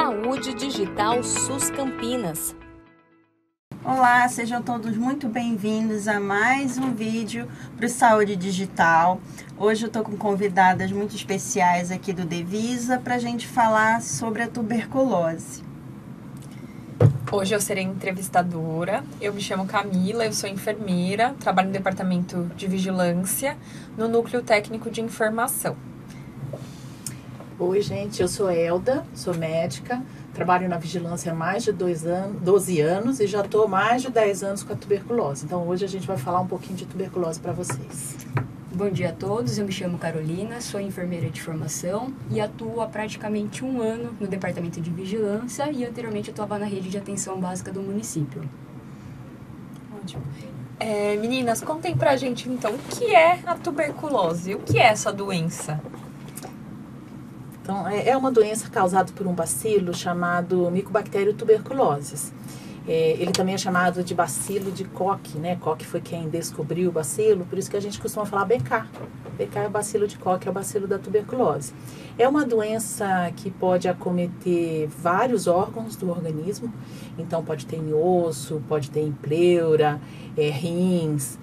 Saúde Digital SUS Campinas. Olá, sejam todos muito bem-vindos a mais um vídeo para o Saúde Digital. Hoje eu estou com convidadas muito especiais aqui do Devisa para a gente falar sobre a tuberculose. Hoje eu serei entrevistadora, eu me chamo Camila, eu sou enfermeira, trabalho no departamento de vigilância, no núcleo técnico de informação. Oi gente, eu sou Elda, sou médica, trabalho na vigilância há mais de 12 anos e já estou mais de 10 anos com a tuberculose. Então hoje a gente vai falar um pouquinho de tuberculose para vocês. Bom dia a todos, eu me chamo Carolina, sou enfermeira de formação e atuo há praticamente um ano no departamento de vigilância e anteriormente eu atuava na rede de atenção básica do município. Ótimo. Meninas, contem pra gente então o que é a tuberculose, o que é essa doença? Então, é uma doença causada por um bacilo chamado Mycobacterium tuberculosis. Ele também é chamado de bacilo de Koch, né? Koch foi quem descobriu o bacilo, por isso que a gente costuma falar BK. BK é o bacilo de Koch, é o bacilo da tuberculose. É uma doença que pode acometer vários órgãos do organismo, então pode ter em osso, pode ter em pleura, rins,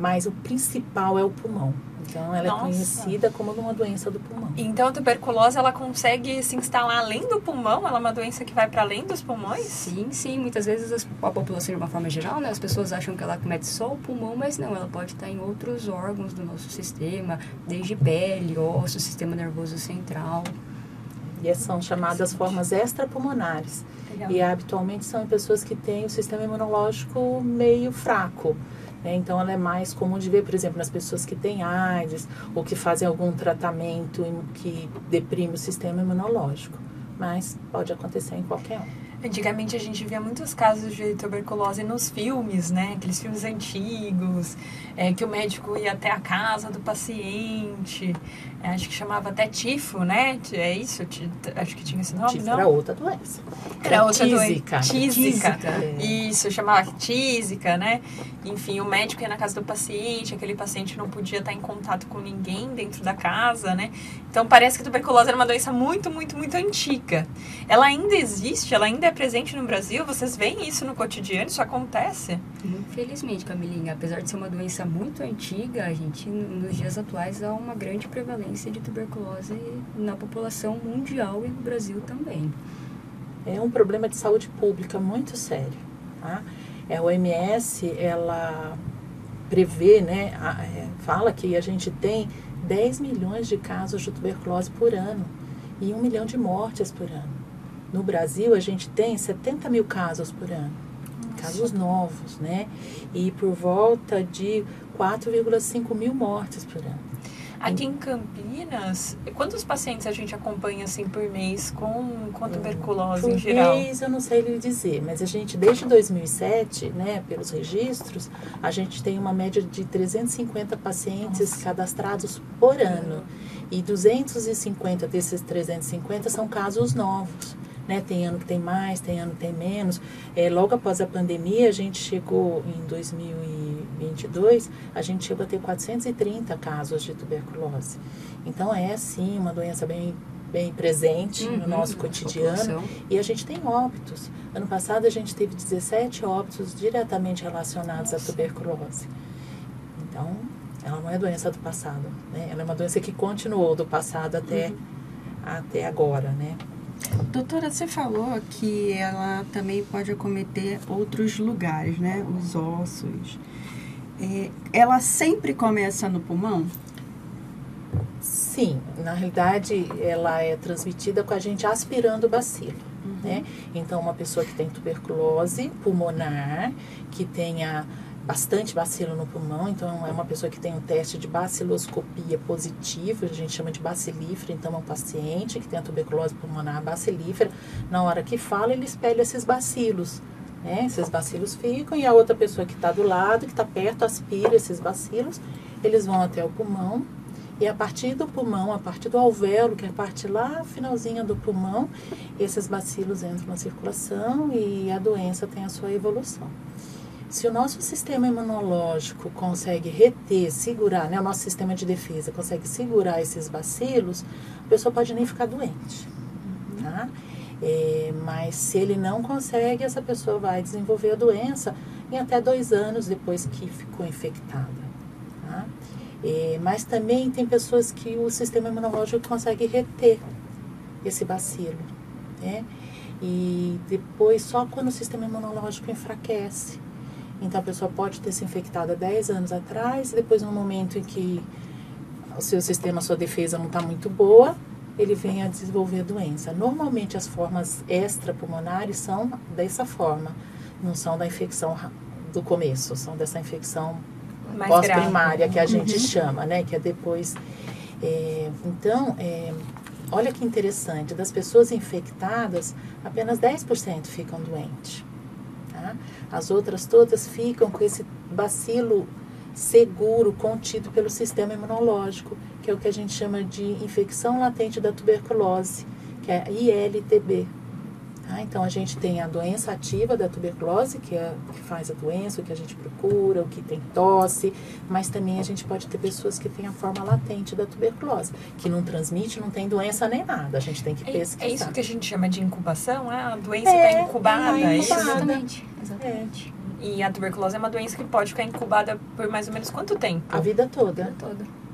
mas o principal é o pulmão. Então, ela é conhecida como uma doença do pulmão. Então, a tuberculose, ela consegue se instalar além do pulmão? Ela é uma doença que vai para além dos pulmões? Sim. Muitas vezes a população, de uma forma geral, né, as pessoas acham que ela acomete só o pulmão, mas não, ela pode estar em outros órgãos do nosso sistema, desde pele, osso, sistema nervoso central. E são chamadas formas extrapulmonares. Legal. E habitualmente são em pessoas que têm o sistema imunológico meio fraco. Então, ela é mais comum de ver, por exemplo, nas pessoas que têm AIDS ou que fazem algum tratamento que deprime o sistema imunológico. Mas pode acontecer em qualquer um. Antigamente a gente via muitos casos de tuberculose nos filmes, né? Aqueles filmes antigos, que o médico ia até a casa do paciente. Acho que chamava até tifo, né? É isso? Acho que tinha esse nome, Tifo não? era outra doença. Era outra tísica. doença. Tísica. É. Isso, chamava tísica, né? Enfim, o médico ia na casa do paciente, aquele paciente não podia estar em contato com ninguém dentro da casa, né? Então parece que a tuberculose era uma doença muito antiga. Ela ainda existe, ela ainda é presente no Brasil? Vocês veem isso no cotidiano? Isso acontece? Infelizmente, Camilinha, apesar de ser uma doença muito antiga, a gente, nos dias atuais, há uma grande prevalência de tuberculose na população mundial e no Brasil também. É um problema de saúde pública muito sério, tá? A OMS, ela prevê, né, fala que a gente tem 10 milhões de casos de tuberculose por ano e 1 milhão de mortes por ano. No Brasil, a gente tem 70 mil casos por ano, casos novos, né? E por volta de 4,5 mil mortes por ano. Aqui em Campinas, quantos pacientes a gente acompanha assim por mês com tuberculose em geral? Por mês eu não sei lhe dizer, mas a gente desde 2007, né, pelos registros, a gente tem uma média de 350 pacientes cadastrados por ano. E 250 desses 350 são casos novos. Né? Tem ano que tem mais, tem ano que tem menos. Logo após a pandemia, a gente chegou em 2022, a gente chegou a ter 430 casos de tuberculose. Então, é sim uma doença bem presente no nosso cotidiano. E a gente tem óbitos. Ano passado, a gente teve 17 óbitos diretamente relacionados à tuberculose. Então, ela não é doença do passado, né? Ela é uma doença que continuou do passado até agora, né? Doutora, você falou que ela também pode acometer outros lugares, né? Os ossos. Ela sempre começa no pulmão? Sim, na realidade ela é transmitida com a gente aspirando o bacilo, né? Então, uma pessoa que tem tuberculose pulmonar, que tenha bastante bacilo no pulmão, então é uma pessoa que tem um teste de baciloscopia positivo, a gente chama de bacilífera, então é um paciente que tem a tuberculose pulmonar bacilífera, na hora que fala ele espelha esses bacilos, né? Esses bacilos ficam e a outra pessoa que está do lado, que está perto, aspira esses bacilos, eles vão até o pulmão e a partir do pulmão, a partir do alvéolo, que é a parte lá finalzinha do pulmão, esses bacilos entram na circulação e a doença tem a sua evolução. Se o nosso sistema imunológico consegue reter, segurar, né, o nosso sistema de defesa consegue segurar esses bacilos, a pessoa pode nem ficar doente, tá? Mas se ele não consegue, essa pessoa vai desenvolver a doença em até 2 anos depois que ficou infectada. Tá? Mas também tem pessoas que o sistema imunológico consegue reter esse bacilo, né? E depois, só quando o sistema imunológico enfraquece. Então, a pessoa pode ter se infectado há 10 anos atrás, e depois, no momento em que o seu sistema, a sua defesa não está muito boa, ele vem a desenvolver a doença. Normalmente, as formas extrapulmonares são dessa forma, não são da infecção do começo, são dessa infecção Mais pós-primária, grave. que a gente chama, né? Que é depois. Então, olha que interessante, das pessoas infectadas, apenas 10% ficam doentes. Tá? As outras todas ficam com esse bacilo seguro, contido pelo sistema imunológico, que é o que a gente chama de infecção latente da tuberculose, que é a ILTB. Tá? Então, a gente tem a doença ativa da tuberculose, que é o que faz a doença, o que a gente procura, o que tem tosse, mas também a gente pode ter pessoas que têm a forma latente da tuberculose, que não transmite, não tem doença nem nada, a gente tem que pesquisar. É isso que a gente chama de incubação? A doença está incubada, é isso? Exatamente. Exatamente. E a tuberculose é uma doença que pode ficar incubada por mais ou menos quanto tempo? A vida toda.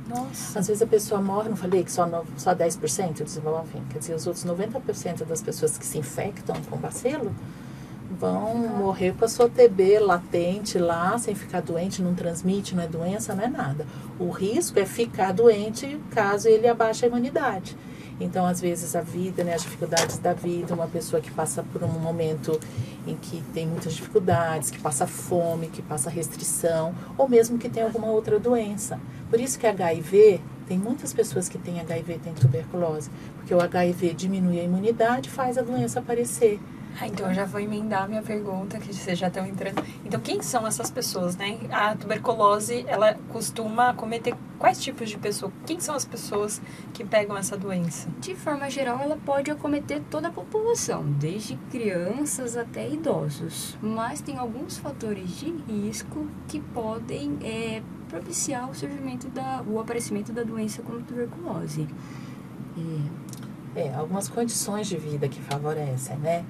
Nossa. Às vezes a pessoa morre, não falei que só 10% desenvolvem, quer dizer, os outros 90% das pessoas que se infectam com bacilo vão morrer com a sua TB latente lá, sem ficar doente, não transmite, não é doença, não é nada. O risco é ficar doente caso ele abaixe a imunidade. Então, às vezes, a vida, né, as dificuldades da vida, uma pessoa que passa por um momento em que tem muitas dificuldades, que passa fome, que passa restrição, ou mesmo que tem alguma outra doença. Por isso que HIV, tem muitas pessoas que têm HIV e têm tuberculose, porque o HIV diminui a imunidade e faz a doença aparecer. Então eu já vou emendar a minha pergunta, que vocês já estão entrando. Então, quem são essas pessoas, né? A tuberculose, ela costuma acometer quais tipos de pessoas? Quem são as pessoas que pegam essa doença? De forma geral, ela pode acometer toda a população, desde crianças até idosos. Mas tem alguns fatores de risco que podem propiciar o surgimento o aparecimento da doença como tuberculose. Algumas condições de vida que favorecem, né?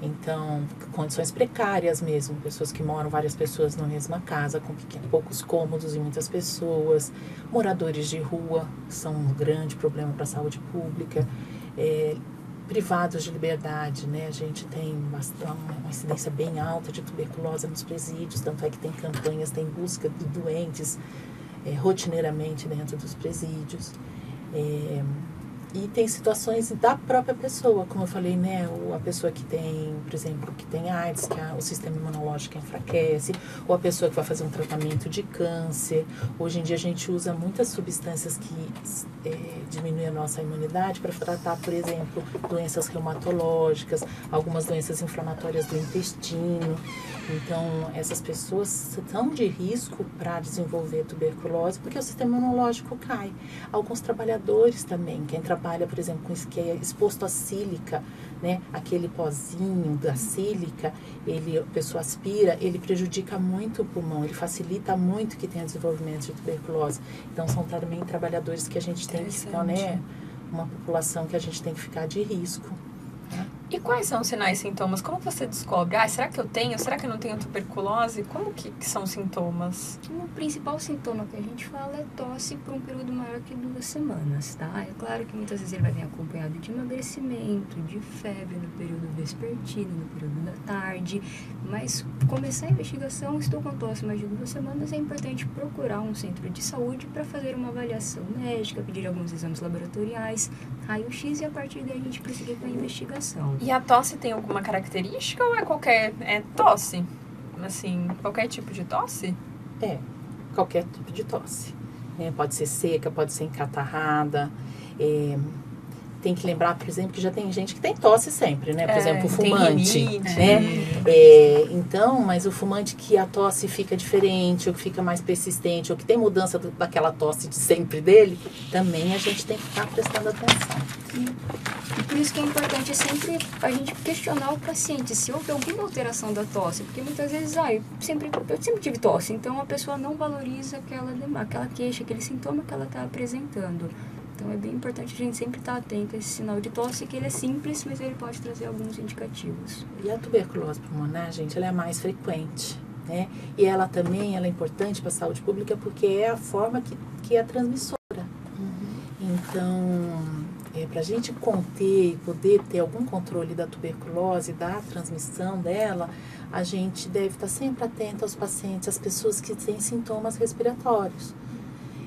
Então, condições precárias mesmo, pessoas que moram, várias pessoas na mesma casa, com poucos cômodos e muitas pessoas, moradores de rua, são um grande problema para a saúde pública, privados de liberdade, né? A gente tem uma incidência bem alta de tuberculose nos presídios, tanto é que tem campanhas, tem busca de doentes rotineiramente dentro dos presídios. E tem situações da própria pessoa, como eu falei, né? A pessoa que tem, por exemplo, que tem AIDS, que o sistema imunológico enfraquece, ou a pessoa que vai fazer um tratamento de câncer. Hoje em dia a gente usa muitas substâncias que diminuem a nossa imunidade para tratar, por exemplo, doenças reumatológicas, algumas doenças inflamatórias do intestino. Então, essas pessoas estão de risco para desenvolver tuberculose, porque o sistema imunológico cai. Alguns trabalhadores também, quem trabalha, por exemplo, com isso que é exposto à sílica, né? Aquele pozinho da sílica, a pessoa aspira, ele prejudica muito o pulmão, ele facilita muito que tenha desenvolvimento de tuberculose. Então, são também trabalhadores que a gente tem que ficar, né? Uma população que a gente tem que ficar de risco. E quais são os sinais e sintomas? Como você descobre? Será que eu tenho? Será que eu não tenho tuberculose? Como que são os sintomas? O principal sintoma que a gente fala é tosse por um período maior que 2 semanas, tá? É claro que muitas vezes ele vai vir acompanhado de emagrecimento, de febre no período vespertino, no período da tarde, mas começar a investigação, estou com tosse mais de 2 semanas, é importante procurar um centro de saúde para fazer uma avaliação médica, pedir alguns exames laboratoriais, raio-x, e a partir daí a gente prosseguir com a investigação. E a tosse tem alguma característica ou é qualquer tosse? Assim, qualquer tipo de tosse? Qualquer tipo de tosse. Pode ser seca, pode ser encatarrada. Tem que lembrar, por exemplo, que já tem gente que tem tosse sempre, né? Por exemplo, o fumante, tem rinite, né? Então, mas o fumante que a tosse fica diferente, ou que fica mais persistente, ou que tem mudança daquela tosse de sempre dele, também a gente tem que estar prestando atenção. E por isso que é importante sempre a gente questionar o paciente se houve alguma alteração da tosse, porque muitas vezes, eu sempre tive tosse, então a pessoa não valoriza aquela queixa, aquele sintoma que ela está apresentando. Então é bem importante a gente sempre estar atento a esse sinal de tosse, que ele é simples, mas ele pode trazer alguns indicativos. E a tuberculose pulmonar, gente, ela é a mais frequente, né? E ela também ela é importante para a saúde pública porque é a forma que é transmissora. Então, para a gente conter e poder ter algum controle da tuberculose, da transmissão dela, a gente deve estar sempre atento aos pacientes, às pessoas que têm sintomas respiratórios.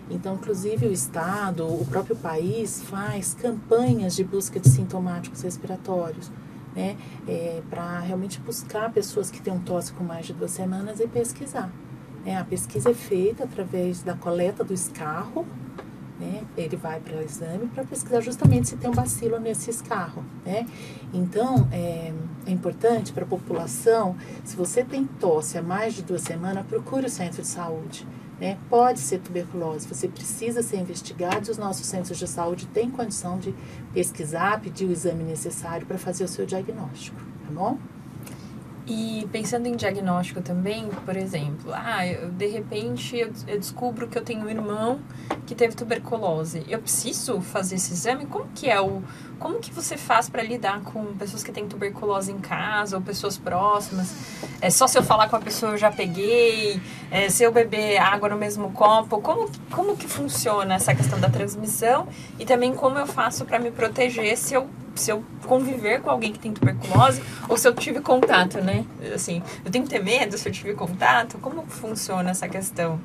Então, inclusive, o Estado, o próprio país faz campanhas de busca de sintomáticos respiratórios, né? Para realmente buscar pessoas que têm um tosse com mais de 2 semanas e pesquisar. A pesquisa é feita através da coleta do escarro, né? Ele vai para o exame para pesquisar justamente se tem um bacilo nesse escarro, né? Então, é importante para a população, se você tem tosse há mais de 2 semanas, procure o centro de saúde, né? Pode ser tuberculose, você precisa ser investigado e os nossos centros de saúde têm condição de pesquisar, pedir o exame necessário para fazer o seu diagnóstico, tá bom? E pensando em diagnóstico também, por exemplo, de repente eu descubro que eu tenho um irmão que teve tuberculose. Eu preciso fazer esse exame? Como que você faz para lidar com pessoas que têm tuberculose em casa ou pessoas próximas? É só se eu falar com a pessoa eu já peguei? Se eu beber água no mesmo copo? Como que funciona essa questão da transmissão? E também como eu faço para me proteger se eu conviver com alguém que tem tuberculose ou se eu tive contato, né? Assim, eu tenho que ter medo se eu tive contato? Como funciona essa questão?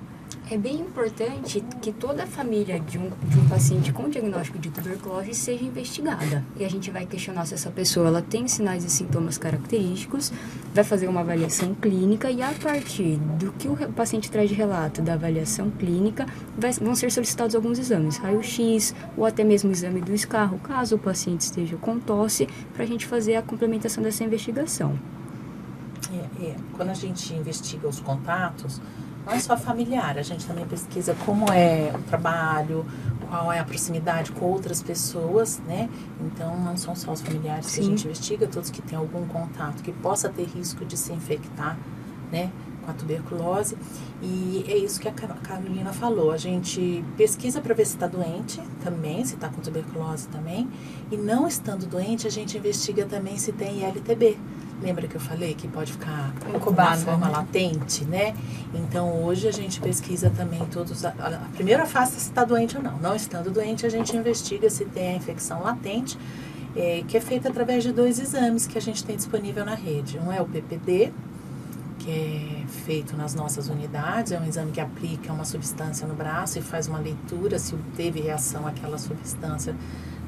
É bem importante que toda a família de um paciente com diagnóstico de tuberculose seja investigada. E a gente vai questionar se essa pessoa ela tem sinais e sintomas característicos, vai fazer uma avaliação clínica e a partir do que o paciente traz de relato da avaliação clínica, vão ser solicitados alguns exames, raio-x ou até mesmo exame do escarro, caso o paciente esteja com tosse, para a gente fazer a complementação dessa investigação. Quando a gente investiga os contatos, não é só familiar, a gente também pesquisa como é o trabalho, qual é a proximidade com outras pessoas, né? Então, não são só os familiares que a gente investiga, todos que têm algum contato que possa ter risco de se infectar, né, com a tuberculose. E é isso que a Carolina falou, a gente pesquisa para ver se está doente também, se está com tuberculose também, e não estando doente, a gente investiga também se tem ILTB. Lembra que eu falei que pode ficar incubado de forma latente, né? Então, hoje a gente pesquisa também todos... A primeira fase se está doente ou não. Não estando doente, a gente investiga se tem a infecção latente, que é feita através de 2 exames que a gente tem disponível na rede. Um é o PPD, que é feito nas nossas unidades, é um exame que aplica uma substância no braço e faz uma leitura se teve reação àquela substância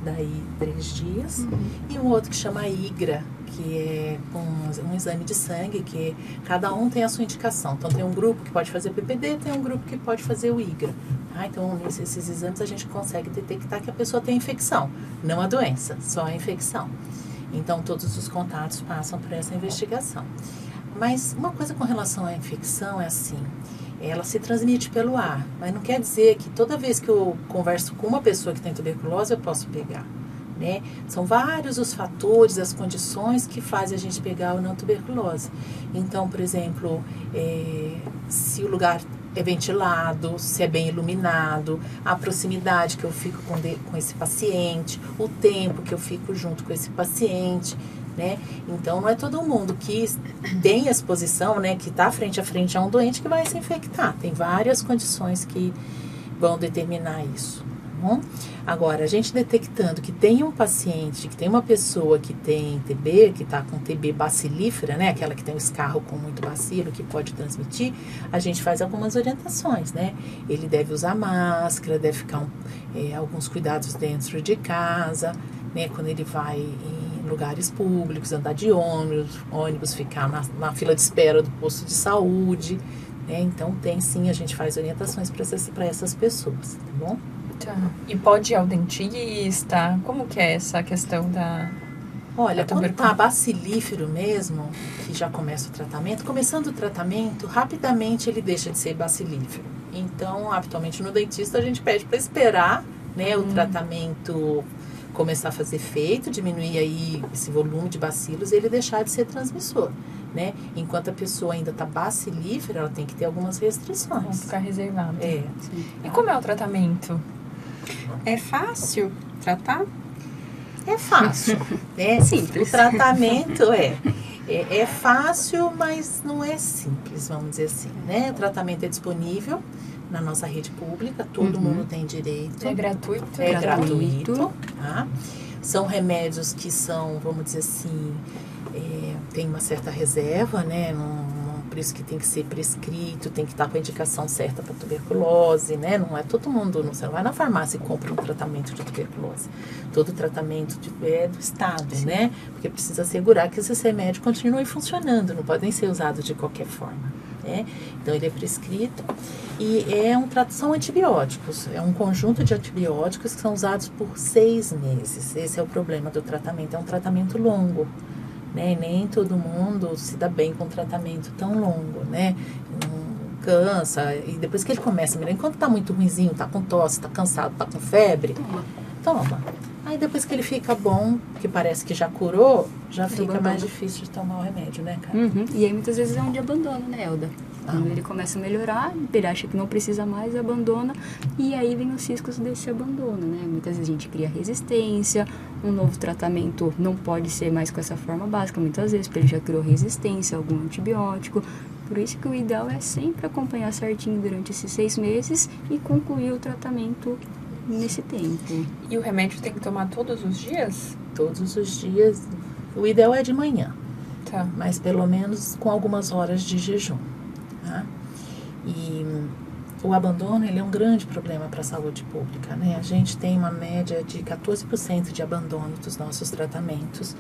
daí 3 dias. E um outro que chama IGRA, que é um exame de sangue, que cada um tem a sua indicação. Então, tem um grupo que pode fazer PPD, tem um grupo que pode fazer o IGRA. Então, nesses exames, a gente consegue detectar que a pessoa tem infecção, não a doença, só a infecção. Então, todos os contatos passam por essa investigação. Mas uma coisa com relação à infecção é assim, ela se transmite pelo ar, mas não quer dizer que toda vez que eu converso com uma pessoa que tem tuberculose, eu posso pegar, né? São vários os fatores, as condições que fazem a gente pegar ou não tuberculose. Então, por exemplo, se o lugar é ventilado, se é bem iluminado, a proximidade que eu fico com esse paciente, o tempo que eu fico junto com esse paciente, né? Então, não é todo mundo que tem exposição, né, que está frente a frente a um doente que vai se infectar. Tem várias condições que vão determinar isso. Tá bom? Agora, a gente detectando que tem um paciente, que tem uma pessoa que tem TB, que está com TB bacilífera, né, aquela que tem o escarro com muito bacilo, que pode transmitir, a gente faz algumas orientações, né? Ele deve usar máscara, deve ficar alguns cuidados dentro de casa, né, quando ele vai em lugares públicos, andar de ônibus, ficar na fila de espera do posto de saúde, né? Então, a gente faz orientações para essas pessoas, tá bom? Tá. E pode ir ao dentista? Como que é essa questão da... Olha, quando tá bacilífero mesmo, que já começa o tratamento, começando o tratamento, rapidamente ele deixa de ser bacilífero. Então, habitualmente no dentista a gente pede para esperar, né, o tratamento começar a fazer efeito, diminuir aí esse volume de bacilos e ele deixar de ser transmissor, né? Enquanto a pessoa ainda está bacilífera, ela tem que ter algumas restrições. Vamos ficar reservado. E como é o tratamento? É fácil tratar? É fácil, né? Simples. O tratamento é fácil, mas não é simples, vamos dizer assim, né? O tratamento é disponível na nossa rede pública, todo mundo tem direito. É gratuito. É gratuito, tá? São remédios que são, vamos dizer assim, tem uma certa reserva, né? Por isso que tem que ser prescrito, tem que estar com a indicação certa para tuberculose, né? Não é todo mundo, você não vai na farmácia e compra um tratamento de tuberculose. Todo tratamento é do Estado, né? Porque precisa assegurar que esses remédios continuem funcionando, não podem ser usados de qualquer forma, né? Então, ele é prescrito e são antibióticos. É um conjunto de antibióticos que são usados por 6 meses. Esse é o problema do tratamento, é um tratamento longo. Né? Nem todo mundo se dá bem com um tratamento tão longo, né? Cansa, e depois que ele começa a melhorar, enquanto tá muito ruinzinho, tá com tosse, tá cansado, tá com febre, toma. Aí depois que ele fica bom, que parece que já curou, já fica mais difícil de tomar o remédio, né, cara? E aí muitas vezes é um de abandono, né, Elda? Quando ele começa a melhorar, ele acha que não precisa mais, abandona, e aí vem os riscos desse abandono, né? Muitas vezes a gente cria resistência, um novo tratamento não pode ser mais com essa forma básica, muitas vezes, porque ele já criou resistência a algum antibiótico. Por isso que o ideal é sempre acompanhar certinho durante esses 6 meses e concluir o tratamento nesse tempo. E o remédio tem que tomar todos os dias? Todos os dias. O ideal é de manhã, Tá. mas pelo menos com algumas horas de jejum. Tá? E o abandono, ele é um grande problema para a saúde pública, né? A gente tem uma média de 14% de abandono dos nossos tratamentos.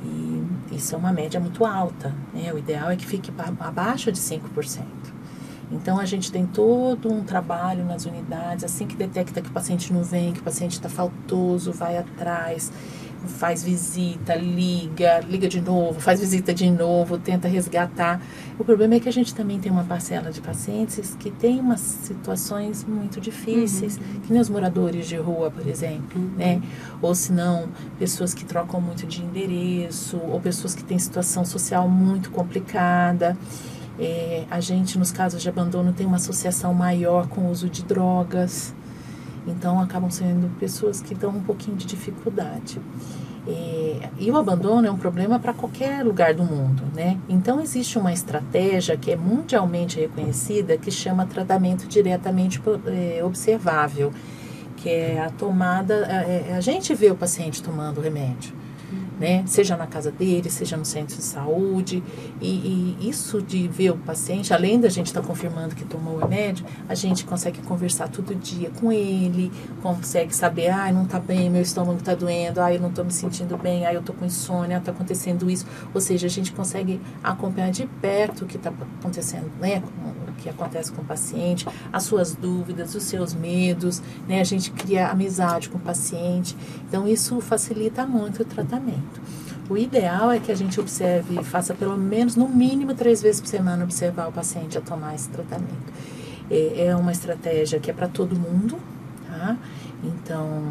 E isso é uma média muito alta, né? O ideal é que fique abaixo de 5%. Então, a gente tem todo um trabalho nas unidades, assim que detecta que o paciente não vem, que o paciente está faltoso, vai atrás, faz visita, liga de novo, faz visita de novo, tenta resgatar. O problema é que a gente também tem uma parcela de pacientes que tem umas situações muito difíceis, que nem os moradores de rua, por exemplo, né? Ou se não, pessoas que trocam muito de endereço, ou pessoas que têm situação social muito complicada. A gente, nos casos de abandono, tem uma associação maior com o uso de drogas. Então, acabam sendo pessoas que dão um pouquinho de dificuldade. E o abandono é um problema para qualquer lugar do mundo, né? Então, existe uma estratégia que é mundialmente reconhecida, que chama tratamento diretamente observável, que é a tomada... a gente vê o paciente tomando o remédio, né? Seja na casa dele, seja no centro de saúde, e isso de ver o paciente, além da gente estar confirmando que tomou o remédio, a gente consegue conversar todo dia com ele, consegue saber, não está bem, meu estômago está doendo, eu não estou me sentindo bem, eu estou com insônia, está acontecendo isso, ou seja, a gente consegue acompanhar de perto o que está acontecendo, né? O que acontece com o paciente, as suas dúvidas, os seus medos, né? A gente cria amizade com o paciente, então isso facilita muito o tratamento. O ideal é que a gente observe, faça pelo menos, no mínimo 3 vezes por semana, observar o paciente a tomar esse tratamento. É uma estratégia que é para todo mundo, tá? Então,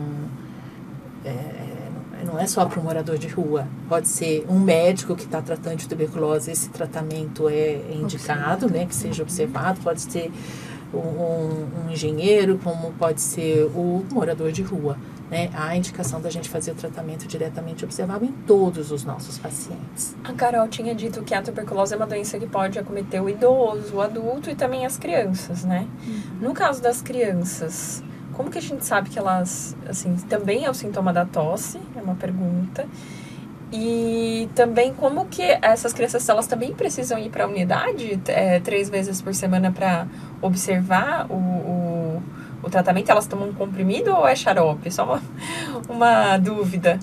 não é só para o morador de rua. Pode ser um médico que está tratando de tuberculose, esse tratamento é indicado, né? Que seja observado. Pode ser um engenheiro, como pode ser o morador de rua, né? Há a indicação da gente fazer o tratamento diretamente observável em todos os nossos pacientes. A Carol tinha dito que a tuberculose é uma doença que pode acometer o idoso, o adulto e também as crianças, né? No caso das crianças, como que a gente sabe que elas, assim, também é o sintoma da tosse? É uma pergunta. E também como que essas crianças, elas também precisam ir para a unidade 3 vezes por semana para observar o tratamento? Elas tomam um comprimido ou é xarope? Só uma dúvida.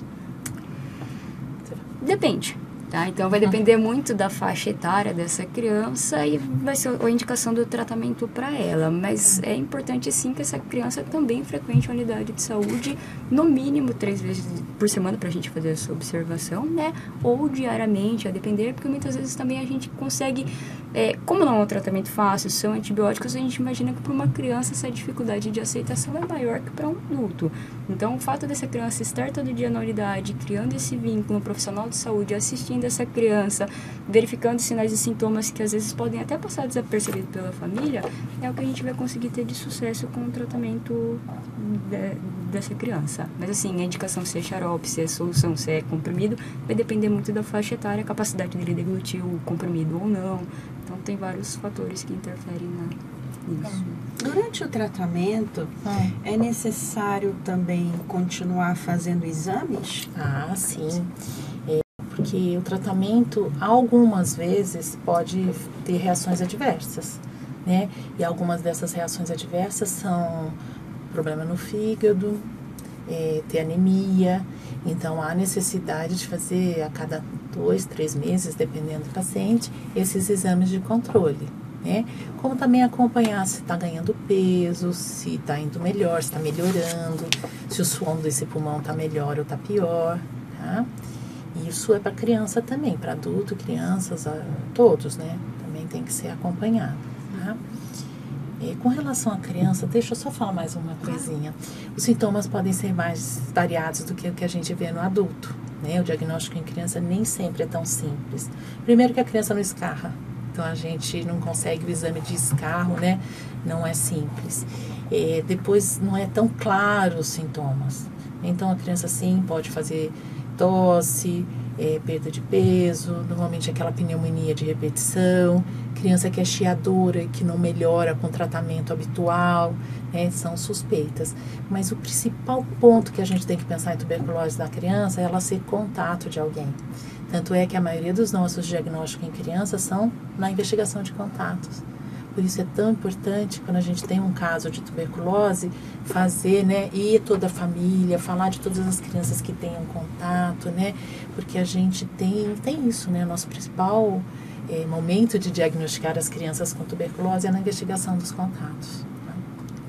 Depende, tá? Então vai depender muito da faixa etária dessa criança e vai ser a indicação do tratamento para ela. Mas é importante sim que essa criança também frequente a unidade de saúde no mínimo 3 vezes por semana para a gente fazer essa observação, né? Ou diariamente, a depender, porque muitas vezes também a gente consegue Como não é um tratamento fácil, são antibióticos, a gente imagina que para uma criança essa dificuldade de aceitação é maior que para um adulto. Então, o fato dessa criança estar todo dia na unidade, criando esse vínculo, um profissional de saúde assistindo essa criança, verificando sinais e sintomas que às vezes podem até passar desapercebido pela família, é o que a gente vai conseguir ter de sucesso com o tratamento dessa criança. Mas assim, a indicação se é xarope, se é solução, se é comprimido, vai depender muito da faixa etária, a capacidade dele deglutir o comprimido ou não. Então, tem vários fatores que interferem nisso. Durante o tratamento, é necessário também continuar fazendo exames? Ah, sim. Porque o tratamento, algumas vezes, pode ter reações adversas, né? E algumas dessas reações adversas são problema no fígado, ter anemia. Então, há necessidade de fazer a cada 2, 3 meses, dependendo do paciente, esses exames de controle, né? Como também acompanhar se está ganhando peso, se está indo melhor, se está melhorando, se o som desse pulmão está melhor ou está pior, tá? E isso é para criança também, para adulto, crianças, todos, né? Também tem que ser acompanhado, tá? Com relação à criança, deixa eu só falar mais uma coisinha. Os sintomas podem ser mais variados do que o que a gente vê no adulto, né? O diagnóstico em criança nem sempre é tão simples. Primeiro que a criança não escarra, então a gente não consegue o exame de escarro, né? Não é simples. Depois não é tão claro os sintomas. Então a criança sim pode fazer tosse, perda de peso, normalmente aquela pneumonia de repetição, criança que é chiadora e que não melhora com tratamento habitual, né, são suspeitas. Mas o principal ponto que a gente tem que pensar em tuberculose da criança é ela ser contato de alguém. Tanto é que a maioria dos nossos diagnósticos em crianças são na investigação de contatos. Por isso é tão importante, quando a gente tem um caso de tuberculose, fazer, né, ir toda a família, falar de todas as crianças que tenham contato, né, porque a gente tem isso, né, nosso principal momento de diagnosticar as crianças com tuberculose é na investigação dos contatos.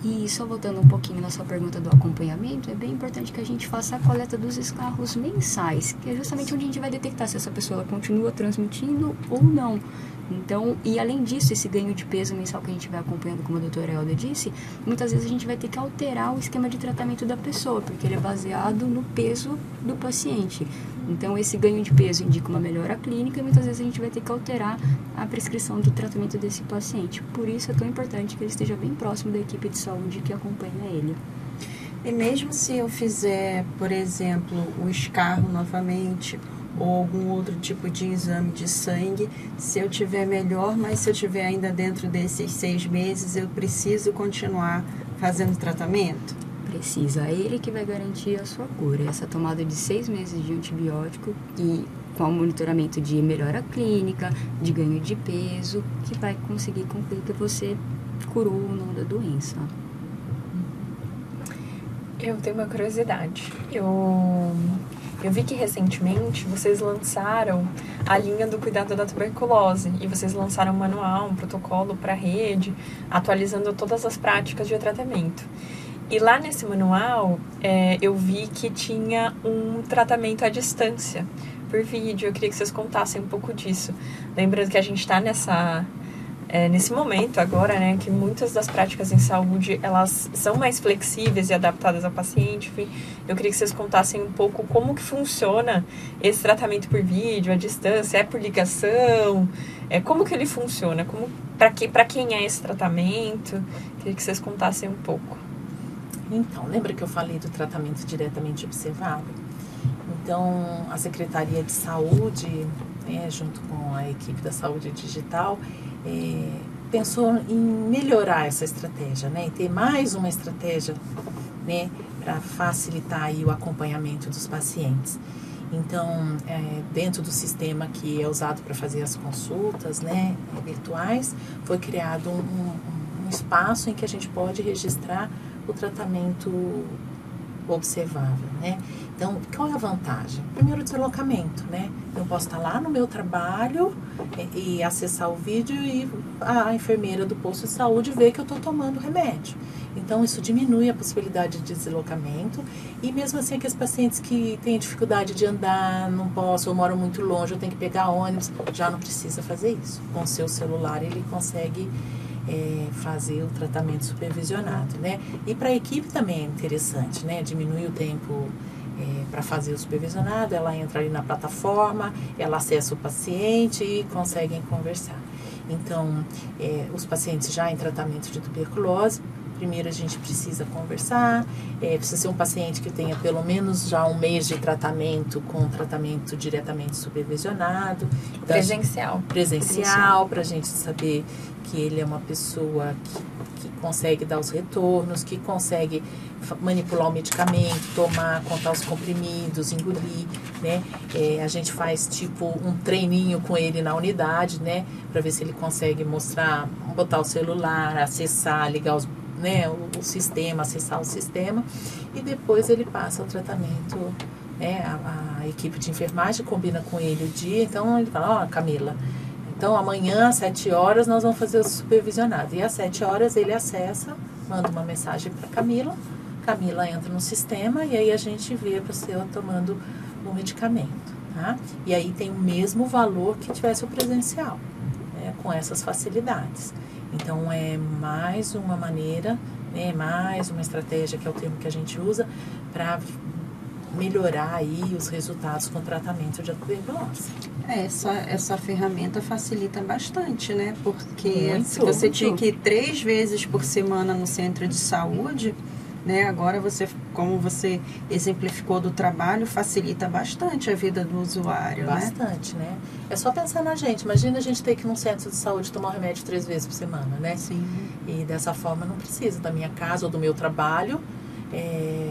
E só voltando um pouquinho na sua pergunta do acompanhamento, é bem importante que a gente faça a coleta dos escarros mensais, que é justamente onde a gente vai detectar se essa pessoa ela continua transmitindo ou não. Então, e além disso, esse ganho de peso mensal que a gente vai acompanhando, como a doutora Elda disse, muitas vezes a gente vai ter que alterar o esquema de tratamento da pessoa, porque ele é baseado no peso do paciente. Então, esse ganho de peso indica uma melhora clínica e muitas vezes a gente vai ter que alterar a prescrição do tratamento desse paciente. Por isso é tão importante que ele esteja bem próximo da equipe de saúde que acompanha ele. E mesmo se eu fizer, por exemplo, o escarro novamente ou algum outro tipo de exame de sangue, se eu tiver melhor, mas se eu tiver ainda dentro desses 6 meses, eu preciso continuar fazendo tratamento? Precisa. É ele que vai garantir a sua cura. Essa tomada de 6 meses de antibiótico e com o monitoramento de melhora clínica, de ganho de peso, que vai conseguir concluir que você curou ou não da doença. Eu tenho uma curiosidade. Eu vi que recentemente vocês lançaram a linha do cuidado da tuberculose e vocês lançaram um manual, um protocolo para a rede, atualizando todas as práticas de tratamento. E lá nesse manual, eu vi que tinha um tratamento à distância, por vídeo. Eu queria que vocês contassem um pouco disso. Lembrando que a gente está nesse momento agora, né, que muitas das práticas em saúde, elas são mais flexíveis e adaptadas ao paciente. Enfim, eu queria que vocês contassem um pouco como que funciona esse tratamento por vídeo, à distância, é por ligação, como que ele funciona, para quem é esse tratamento. Queria que vocês contassem um pouco. Então, lembra que eu falei do tratamento diretamente observado? Então, a Secretaria de Saúde, junto com a equipe da Saúde Digital, pensou em melhorar essa estratégia, né? E ter mais uma estratégia, né, para facilitar aí o acompanhamento dos pacientes. Então, dentro do sistema que é usado para fazer as consultas, né, virtuais, foi criado um espaço em que a gente pode registrar o tratamento observável, né? Então, qual é a vantagem? Primeiro, o deslocamento, né? Eu posso estar lá no meu trabalho e acessar o vídeo e a enfermeira do posto de saúde ver que eu estou tomando remédio. Então, isso diminui a possibilidade de deslocamento. E mesmo assim, aqueles pacientes que têm dificuldade de andar, não posso, ou moram muito longe, eu tenho que pegar ônibus, já não precisa fazer isso. Com o seu celular, ele consegue fazer o tratamento supervisionado, né? E para a equipe também é interessante, né? Diminui o tempo para fazer o supervisionado, ela entra ali na plataforma, ela acessa o paciente e conseguem conversar. Então, os pacientes já em tratamento de tuberculose, primeiro a gente precisa conversar, precisa ser um paciente que tenha pelo menos já 1 mês de tratamento com tratamento diretamente supervisionado. Então, presencial, para a gente saber que ele é uma pessoa que consegue dar os retornos, que consegue manipular o medicamento, tomar, contar os comprimidos, engolir, né? A gente faz tipo um treininho com ele na unidade, né? Para ver se ele consegue mostrar, botar o celular, acessar, ligar os, né, o sistema, acessar o sistema, e depois ele passa o tratamento, né? A equipe de enfermagem combina com ele o dia, então ele fala, Camila, então amanhã às 7 horas nós vamos fazer o supervisionado, e às 7 horas ele acessa, manda uma mensagem para Camila entra no sistema e aí a gente vê a pessoa tomando o medicamento, tá? E aí tem o mesmo valor que tivesse o presencial, né, com essas facilidades. Então, é mais uma maneira, né, mais uma estratégia, que é o termo que a gente usa, para melhorar aí os resultados com o tratamento de tuberculose. Essa ferramenta facilita bastante, né? Porque Muito, se você muito. tinha que ir 3 vezes por semana no centro de saúde, né? Agora você, como você exemplificou do trabalho, facilita bastante a vida do usuário, Bastante, né? É só pensar na gente. Imagina a gente ter que ir num centro de saúde tomar um remédio 3 vezes por semana, né? Sim. E dessa forma não precisa da minha casa ou do meu trabalho.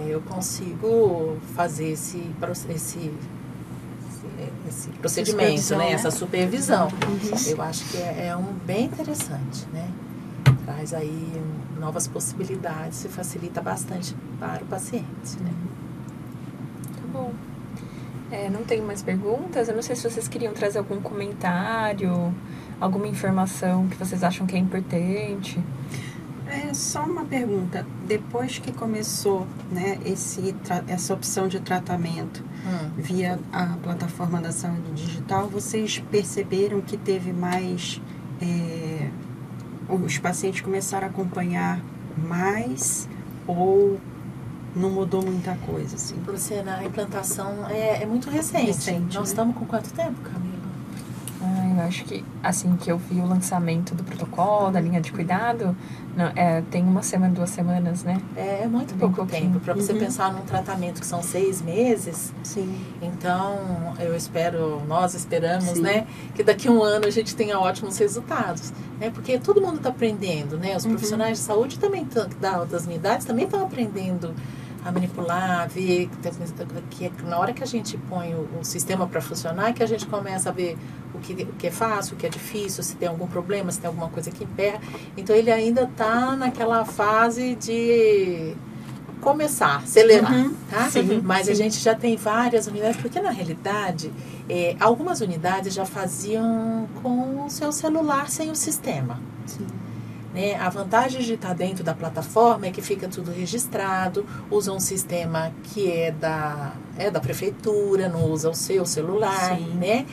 Eu consigo fazer esse procedimento, né? Essa supervisão. Eu acho que é bem interessante, né? Traz aí novas possibilidades e facilita bastante para o paciente, né? Muito bom. Não tenho mais perguntas. Eu não sei se vocês queriam trazer algum comentário, alguma informação que vocês acham que é importante. Só uma pergunta. Depois que começou, né, essa opção de tratamento via a plataforma da saúde digital, vocês perceberam que teve mais... os pacientes começaram a acompanhar mais ou não mudou muita coisa, assim? Luciana, a implantação é muito recente. Nós né? estamos com quanto tempo, Camila? Eu acho que, assim, que eu vi o lançamento do protocolo, da linha de cuidado, tem 1 semana, 2 semanas, né? É muito pouco tempo. Para você pensar num tratamento que são 6 meses. Sim. Então, nós esperamos, né, que daqui a 1 ano a gente tenha ótimos resultados, né? Porque todo mundo está aprendendo, né? Os profissionais de saúde também, das unidades, também estão aprendendo a manipular, a ver que na hora que a gente põe o sistema para funcionar, que a gente começa a ver o que é fácil, o que é difícil, se tem algum problema, se tem alguma coisa que emperra. Então, ele ainda está naquela fase de começar, acelerar, tá? Mas a gente já tem várias unidades, porque na realidade, algumas unidades já faziam com o seu celular sem o sistema. Sim. Né? A vantagem de estar dentro da plataforma é que fica tudo registrado, usa um sistema que é da prefeitura, não usa o seu celular, né?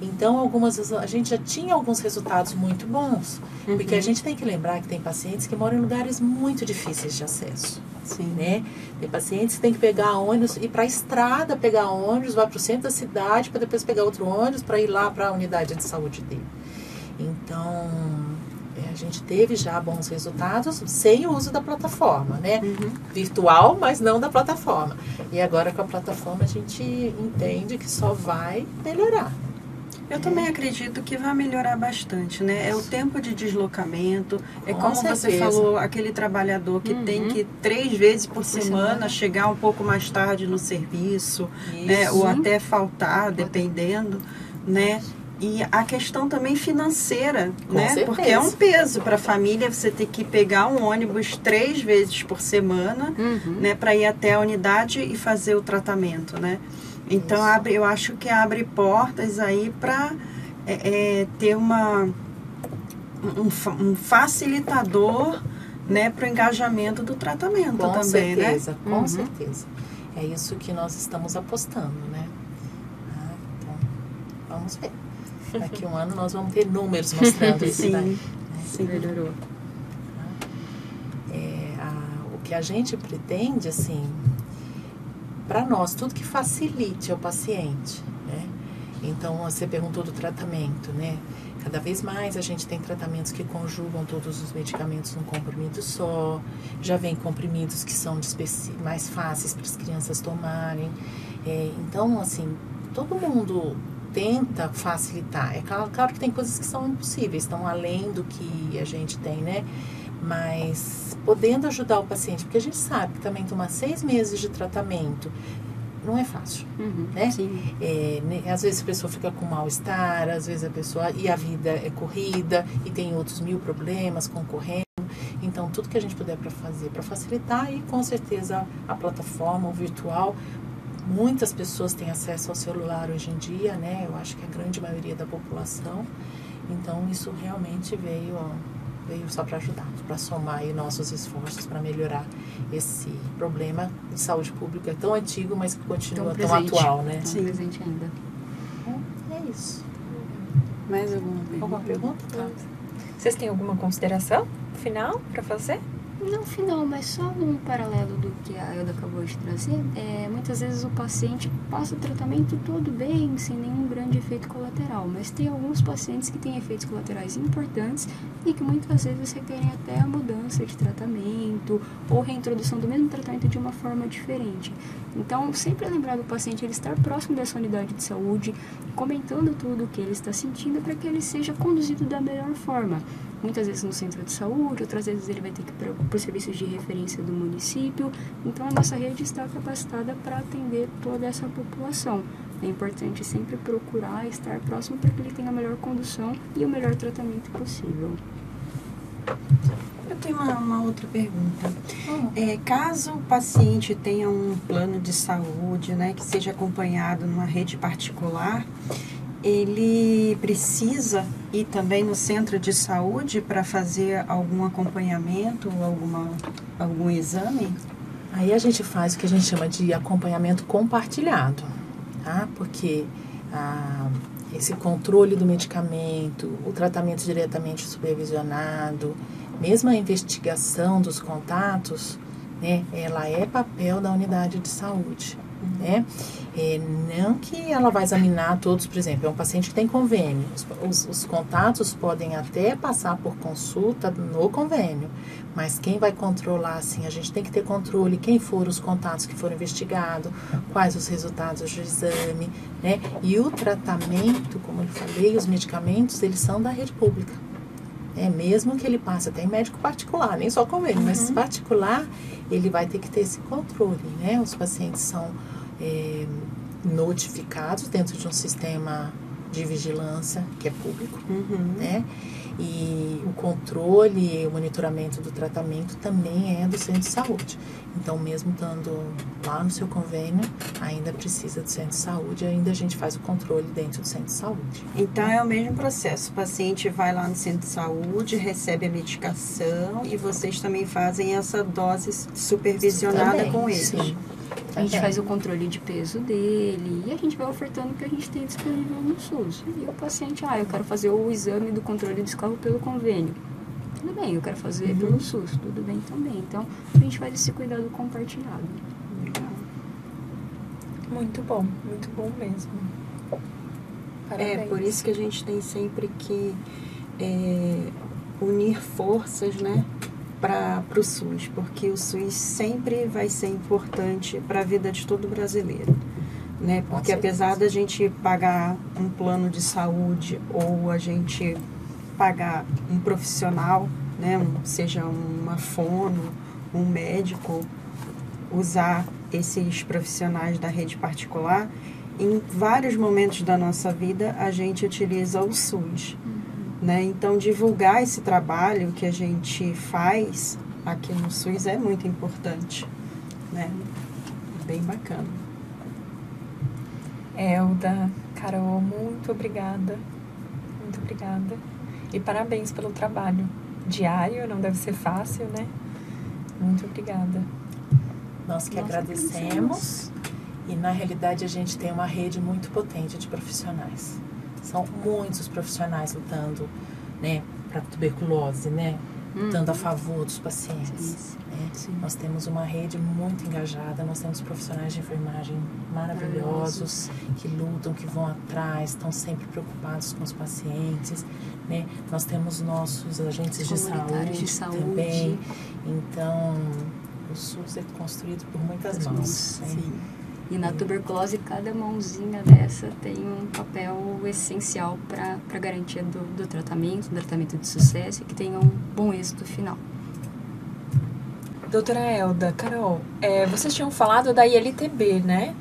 Então, algumas vezes a gente já tinha alguns resultados muito bons, porque a gente tem que lembrar que tem pacientes que moram em lugares muito difíceis de acesso. Né? Tem pacientes que tem que pegar ônibus, ir para a estrada, pegar ônibus, vai para o centro da cidade, para depois pegar outro ônibus para ir lá para a unidade de saúde dele. Então, a gente teve já bons resultados sem o uso da plataforma, né? Virtual, mas não da plataforma. E agora com a plataforma a gente entende que só vai melhorar. Eu também acredito que vai melhorar bastante, né? É o tempo de deslocamento, como você falou, aquele trabalhador que tem que 3 vezes por semana chegar um pouco mais tarde no serviço, né? Ou até faltar, dependendo, né? E a questão também financeira, Com né? certeza. Porque é um peso para a família você ter que pegar um ônibus 3 vezes por semana, né, para ir até a unidade e fazer o tratamento, né? Então, eu acho que abre portas aí para ter um facilitador, né, para o engajamento do tratamento também, certeza, né? Com certeza. É isso que nós estamos apostando, né? Então, vamos ver. Daqui a um ano nós vamos ter números mostrando isso Sim, daí. sim. Melhorou. O que a gente pretende, assim, para nós, tudo que facilite ao paciente, né? Então, você perguntou do tratamento, né? Cada vez mais a gente tem tratamentos que conjugam todos os medicamentos num comprimido só. Já vem comprimidos que são mais fáceis para as crianças tomarem. Então, assim, todo mundo tenta facilitar. É claro que tem coisas que são impossíveis, estão além do que a gente tem, né? Mas podendo ajudar o paciente, porque a gente sabe que também tomar 6 meses de tratamento não é fácil, né? Sim. Às vezes a pessoa fica com mal-estar, às vezes e a vida é corrida e tem outros 1000 problemas concorrendo. Então, tudo que a gente puder para fazer, para facilitar, e com certeza a plataforma, o virtual, muitas pessoas têm acesso ao celular hoje em dia, né? Eu acho que a grande maioria da população. Então, isso realmente veio só para ajudar, para somar aí nossos esforços para melhorar esse problema de saúde pública tão antigo, mas que continua tão atual, né? Tão presente ainda. É isso. Mais alguma pergunta? Alguma pergunta? Tá. Vocês têm alguma consideração final para fazer? Não final, mas só um paralelo do que a Elda acabou de trazer. Muitas vezes o paciente passa o tratamento todo bem, sem nenhum grande efeito colateral, mas tem alguns pacientes que têm efeitos colaterais importantes e que muitas vezes requerem até a mudança de tratamento ou reintrodução do mesmo tratamento de uma forma diferente. Então, sempre lembrar do paciente ele estar próximo dessa unidade de saúde, comentando tudo o que ele está sentindo para que ele seja conduzido da melhor forma. Muitas vezes no centro de saúde, outras vezes ele vai ter que ir para os serviços de referência do município. Então, a nossa rede está capacitada para atender toda essa população. É importante sempre procurar estar próximo para que ele tenha a melhor condução e o melhor tratamento possível. Eu tenho uma outra pergunta. Caso o paciente tenha um plano de saúde, né, que seja acompanhado numa rede particular, ele precisa ir também no centro de saúde para fazer algum acompanhamento ou algum exame? Aí a gente faz o que a gente chama de acompanhamento compartilhado, tá? Porque esse controle do medicamento, o tratamento diretamente supervisionado, mesmo a investigação dos contatos, né, ela é papel da unidade de saúde, né? Não que ela vai examinar todos, por exemplo, é um paciente que tem convênio, os contatos podem até passar por consulta no convênio, mas quem vai controlar, assim, a gente tem que ter controle, quem foram os contatos que foram investigados, quais os resultados do exame, né? E o tratamento, como eu falei, os medicamentos, eles são da rede pública. Mesmo que ele passe até em médico particular, nem só convênio, mas particular, ele vai ter que ter esse controle, né? Os pacientes são notificados dentro de um sistema de vigilância que é público, né? E o controle e o monitoramento do tratamento também é do centro de saúde. Então, mesmo estando lá no seu convênio, ainda precisa do centro de saúde, ainda a gente faz o controle dentro do centro de saúde. Então, é o mesmo processo. O paciente vai lá no centro de saúde, recebe a medicação e vocês também fazem essa dose supervisionada também, com ele. sim. A gente faz o controle de peso dele e a gente vai ofertando o que a gente tem disponível no SUS. E o paciente, eu quero fazer o exame do controle do escarro pelo convênio. Tudo bem, eu quero fazer pelo SUS. Tudo bem também. Então, a gente faz esse cuidado compartilhado. Muito bom mesmo. Parabéns. Por isso que a gente tem sempre que unir forças, né, para o SUS, porque o SUS sempre vai ser importante para a vida de todo brasileiro, né? Porque apesar da gente pagar um plano de saúde ou a gente pagar um profissional, né, seja uma fono, um médico, usar esses profissionais da rede particular, em vários momentos da nossa vida, a gente utiliza o SUS. Né? Então, divulgar esse trabalho que a gente faz aqui no SUS é muito importante. Né? Bem bacana. Elda, Carol, muito obrigada. Muito obrigada. E parabéns pelo trabalho diário, não deve ser fácil, né? Muito obrigada. Nós que agradecemos. E, na realidade, a gente tem uma rede muito potente de profissionais. São muitos profissionais lutando, né, para tuberculose, né? Lutando a favor dos pacientes. Né? Nós temos uma rede muito engajada, nós temos profissionais de enfermagem maravilhosos, que lutam, que vão atrás, estão sempre preocupados com os pacientes. Né? Nós temos nossos agentes de saúde também. Então, o SUS é construído por muitas mãos. Né? Sim. E na tuberculose, cada mãozinha dessa tem um papel essencial para a garantia do tratamento de sucesso e que tenha um bom êxito final. Doutora Elda, Carol, vocês tinham falado da ILTB, né?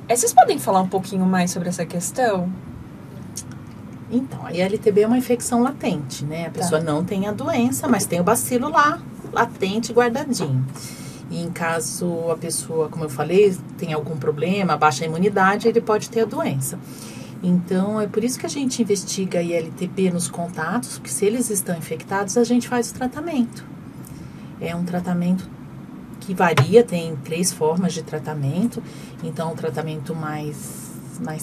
Vocês podem falar um pouquinho mais sobre essa questão? Então, a ILTB é uma infecção latente, né? A pessoa não tem a doença, mas tem o bacilo lá, latente, guardadinho. E em caso a pessoa, como eu falei, tem algum problema, baixa a imunidade, ele pode ter a doença. Então, é por isso que a gente investiga a ILTB nos contatos, porque se eles estão infectados, a gente faz o tratamento. É um tratamento que varia, tem 3 formas de tratamento. Então, o tratamento mais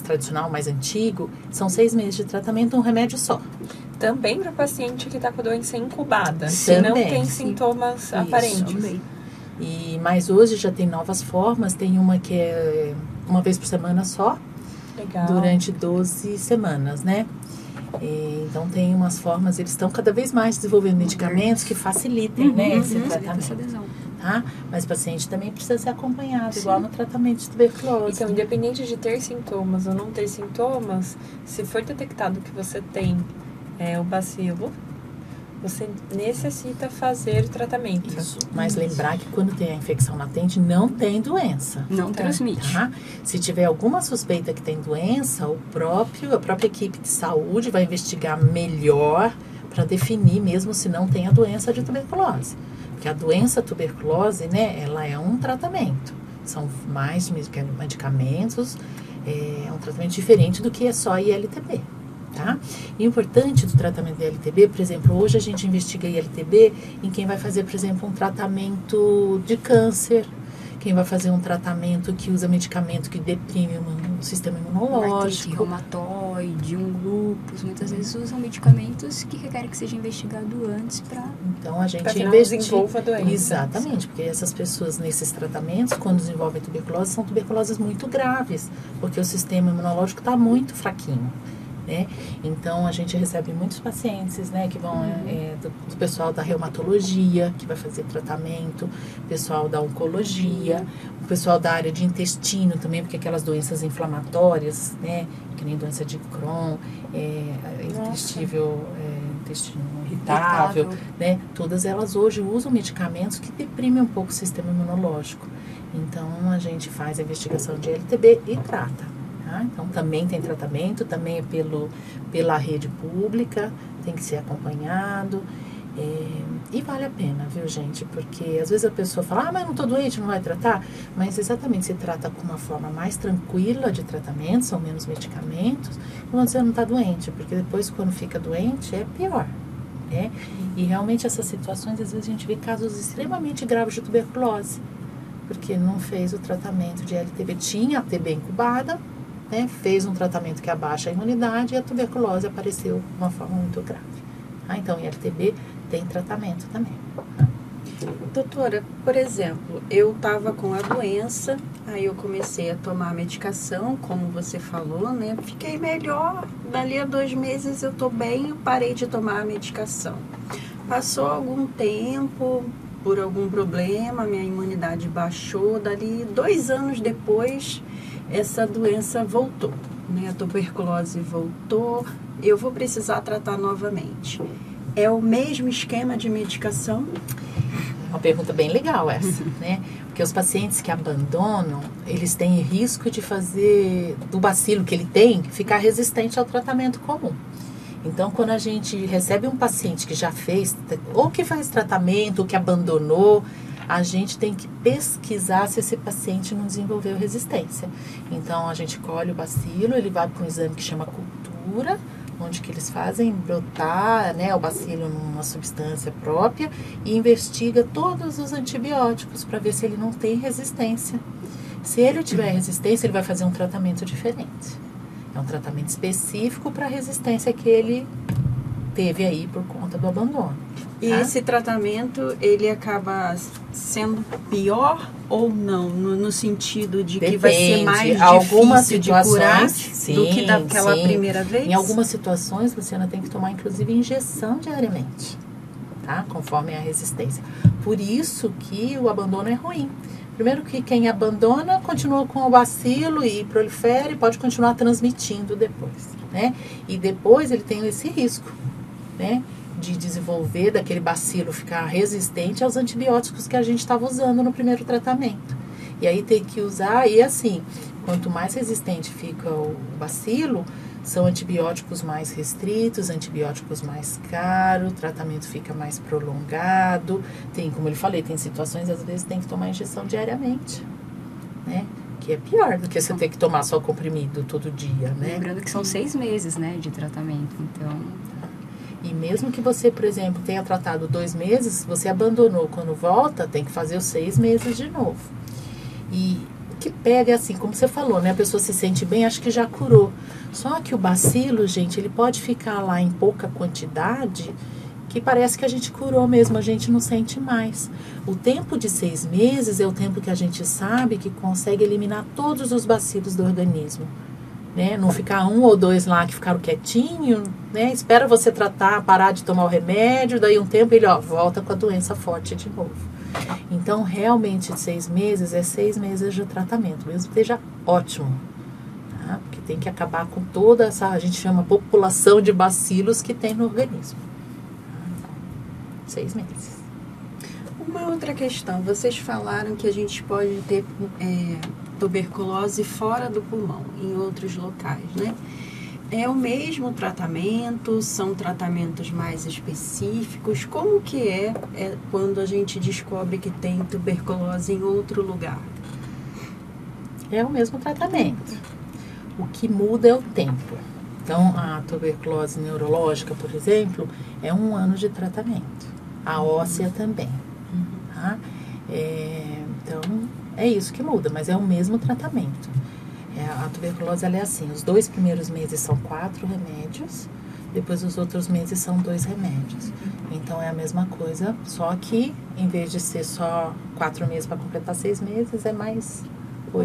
tradicional, mais antigo, são 6 meses de tratamento, um remédio só. Também para paciente que está com a doença incubada, Também. que não tem sintomas aparentes. Também. Mas hoje já tem novas formas, tem uma que é uma vez por semana só, Legal. Durante 12 semanas, né? Então tem umas formas, eles estão cada vez mais desenvolvendo medicamentos que facilitem, né, esse tratamento. Tá? Mas o paciente também precisa ser acompanhado, igual no tratamento de tuberculose. Então, independente de ter sintomas ou não ter sintomas, se for detectado que você tem o bacilo, você necessita fazer o tratamento. Isso, mas lembrar que quando tem a infecção latente, não tem doença. Não transmite. Tá? Se tiver alguma suspeita que tem doença, a própria equipe de saúde vai investigar melhor para definir mesmo se não tem a doença de tuberculose. Porque a doença tuberculose, né, ela é um tratamento. São mais medicamentos, é um tratamento diferente do que é só ILTB. Tá? E o importante do tratamento de ILTB, por exemplo, hoje a gente investiga ILTB em quem vai fazer, por exemplo, um tratamento de câncer, quem vai fazer um tratamento que usa medicamento que deprime o sistema imunológico. Reumatoide, lúpus, muitas vezes usam medicamentos que requerem que seja investigado antes para... Então a gente desenvolva a doença. Exatamente, porque essas pessoas nesses tratamentos, quando desenvolvem tuberculose, são tuberculoses muito graves, porque o sistema imunológico está muito fraquinho. Né? Então, a gente recebe muitos pacientes, né, que vão do pessoal da reumatologia, que vai fazer tratamento, pessoal da oncologia, o pessoal da área de intestino também, porque aquelas inflamatórias, né, que nem doença de Crohn, intestino irritável, né, todas elas hoje usam medicamentos que deprimem um pouco o sistema imunológico. Então, a gente faz a investigação de ILTB e trata. Então, também tem tratamento, também é pela rede pública, tem que ser acompanhado. E vale a pena, viu, gente? Porque às vezes a pessoa fala, mas não estou doente, não vai tratar. Mas exatamente, se trata com uma forma mais tranquila de tratamento, são menos medicamentos, quando você não está doente. Porque depois, quando fica doente, é pior. Né? E realmente essas situações, às vezes a gente vê casos extremamente graves de tuberculose. Porque não fez o tratamento de ILTB, tinha a TB incubada, né, fez um tratamento que abaixa a imunidade e a tuberculose apareceu de uma forma muito grave. Então, ILTB tem tratamento também. Doutora, por exemplo, eu estava com a doença, aí eu comecei a tomar a medicação, como você falou, né? Fiquei melhor, dali a 2 meses eu estou bem, eu parei de tomar a medicação. Passou algum tempo, por algum problema, minha imunidade baixou, dali 2 anos depois, essa doença voltou, né? A tuberculose voltou, eu vou precisar tratar novamente. É o mesmo esquema de medicação? Uma pergunta bem legal essa, né? Porque os pacientes que abandonam, eles têm risco de fazer do bacilo que ele tem ficar resistente ao tratamento comum. Então, quando a gente recebe um paciente que já fez, ou que faz tratamento, ou que abandonou, a gente tem que pesquisar se esse paciente não desenvolveu resistência. Então, a gente colhe o bacilo, ele vai para um exame que chama cultura, onde que eles fazem brotar, né, o bacilo numa substância própria e investiga todos os antibióticos para ver se ele não tem resistência. Se ele tiver resistência, ele vai fazer um tratamento diferente. É um tratamento específico para a resistência que ele teve aí por conta do abandono. E esse tratamento, ele acaba sendo pior ou não? No sentido de que vai ser mais difícil de curar do que daquela primeira vez? Em algumas situações, Luciana, tem que tomar, inclusive, injeção diariamente, tá? Conforme a resistência. Por isso que o abandono é ruim. Primeiro que quem abandona continua com o bacilo e prolifera e pode continuar transmitindo depois, né? E depois ele tem esse risco, né? De desenvolver daquele bacilo ficar resistente aos antibióticos que a gente estava usando no primeiro tratamento. E aí tem que usar, e assim, quanto mais resistente fica o bacilo, são antibióticos mais restritos, antibióticos mais caros, o tratamento fica mais prolongado. Tem, como eu falei, tem situações, às vezes, tem que tomar injeção diariamente, né? Que é pior do que você ter que tomar só comprimido todo dia, né? Lembrando que são 6 meses, né, de tratamento, então... E mesmo que você, por exemplo, tenha tratado 2 meses, você abandonou, quando volta, tem que fazer os 6 meses de novo. E o que pega é assim, como você falou, né? A pessoa se sente bem, acha que já curou. Só que o bacilo, gente, ele pode ficar lá em pouca quantidade, que parece que a gente curou mesmo, a gente não sente mais. O tempo de 6 meses é o tempo que a gente sabe que consegue eliminar todos os bacilos do organismo. Né? Não ficar 1 ou 2 lá que ficaram quietinho, né? Espera você tratar, parar de tomar o remédio, daí um tempo ele volta com a doença forte de novo. Então, realmente, 6 meses é 6 meses de tratamento, mesmo que esteja ótimo, tá? Porque tem que acabar com toda essa, a gente chama população de bacilos que tem no organismo. 6 meses. Uma outra questão, vocês falaram que a gente pode ter tuberculose fora do pulmão, em outros locais, né? É o mesmo tratamento? São tratamentos mais específicos? Como que é quando a gente descobre que tem tuberculose em outro lugar? É o mesmo tratamento. O que muda é o tempo. Então, a tuberculose neurológica, por exemplo, é 1 ano de tratamento. A óssea também. Tá? Então, é isso que muda, mas é o mesmo tratamento. A tuberculose, ela é assim, os 2 primeiros meses são 4 remédios, depois os outros meses são 2 remédios. Então, é a mesma coisa, só que, em vez de ser só 4 meses para completar 6 meses, é mais 1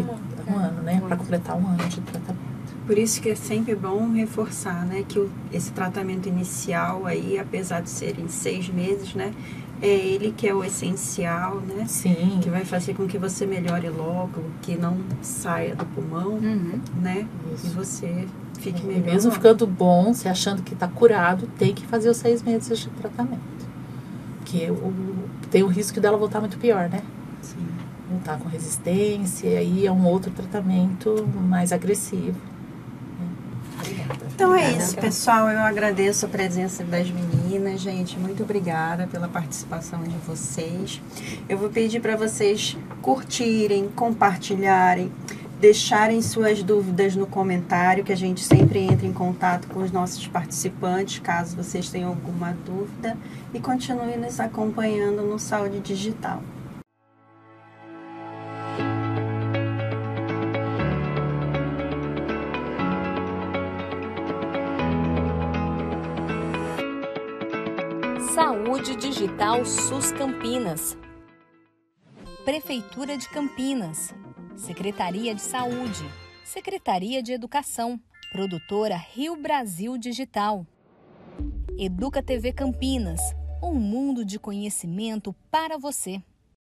ano, né? Para completar 1 ano de tratamento. Por isso que é sempre bom reforçar, né? Que esse tratamento inicial aí, apesar de serem 6 meses, né? É ele que é o essencial, né? Sim. Que vai fazer com que você melhore logo, que não saia do pulmão, né? Isso. E você fique melhor. E mesmo ficando bom, se achando que está curado, tem que fazer os 6 meses de tratamento. Porque tem o risco dela voltar muito pior, né? Sim. Voltar com resistência, e aí é um outro tratamento mais agressivo. Então é isso, pessoal. Eu agradeço a presença das meninas, gente. Muito obrigada pela participação de vocês. Eu vou pedir para vocês curtirem, compartilharem, deixarem suas dúvidas no comentário, que a gente sempre entra em contato com os nossos participantes, caso vocês tenham alguma dúvida. E continuem nos acompanhando no Saúde Digital. Saúde Digital SUS Campinas. Prefeitura de Campinas. Secretaria de Saúde. Secretaria de Educação. Produtora Rio Brasil Digital. Educa TV Campinas. Um mundo de conhecimento para você.